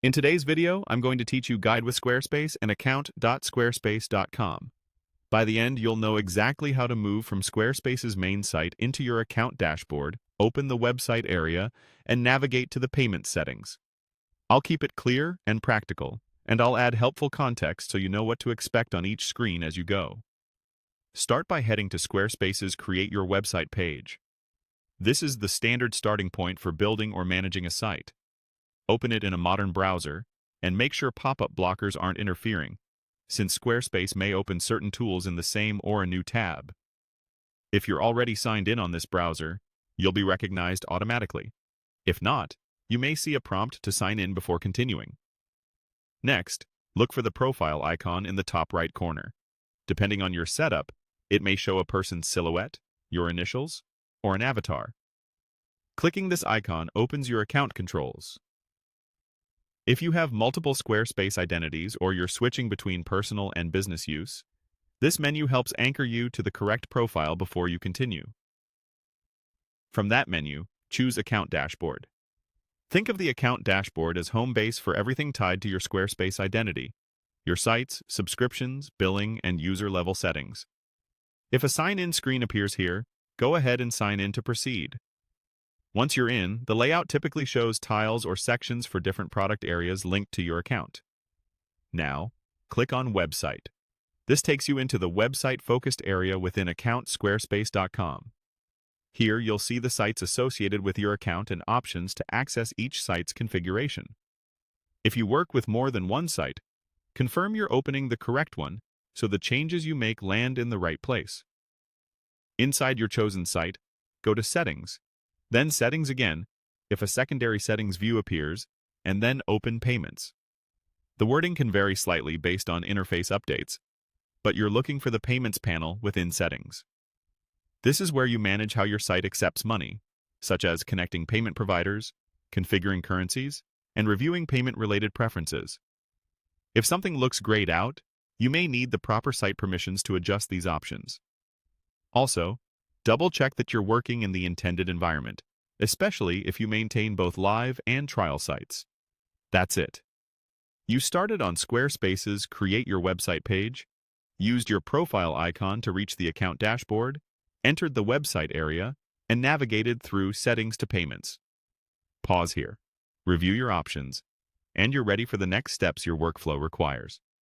In today's video, I'm going to teach you Guide with Squarespace and account.squarespace.com. By the end, you'll know exactly how to move from Squarespace's main site into your account dashboard, open the website area, and navigate to the payment settings. I'll keep it clear and practical, and I'll add helpful context so you know what to expect on each screen as you go. Start by heading to Squarespace's Create Your Website page. This is the standard starting point for building or managing a site. Open it in a modern browser, and make sure pop-up blockers aren't interfering, since Squarespace may open certain tools in the same or a new tab. If you're already signed in on this browser, you'll be recognized automatically. If not, you may see a prompt to sign in before continuing. Next, look for the profile icon in the top right corner. Depending on your setup, it may show a person's silhouette, your initials, or an avatar. Clicking this icon opens your account controls. If you have multiple Squarespace identities or you're switching between personal and business use, this menu helps anchor you to the correct profile before you continue. From that menu, choose Account Dashboard. Think of the account dashboard as home base for everything tied to your Squarespace identity, your sites, subscriptions, billing, and user-level settings. If a sign-in screen appears here, go ahead and sign in to proceed. Once you're in, the layout typically shows tiles or sections for different product areas linked to your account. Now, click on Website. This takes you into the website-focused area within account.squarespace.com. Here, you'll see the sites associated with your account and options to access each site's configuration. If you work with more than one site, confirm you're opening the correct one so the changes you make land in the right place. Inside your chosen site, go to Settings, then Settings again, if a secondary settings view appears, and then Open Payments. The wording can vary slightly based on interface updates, but you're looking for the Payments panel within Settings. This is where you manage how your site accepts money, such as connecting payment providers, configuring currencies, and reviewing payment-related preferences. If something looks grayed out, you may need the proper site permissions to adjust these options. Also, double-check that you're working in the intended environment, especially if you maintain both live and trial sites. That's it. You started on Squarespace's Create Your Website page, used your profile icon to reach the account dashboard, entered the website area, and navigated through Settings to Payments. Pause here, review your options, and you're ready for the next steps your workflow requires.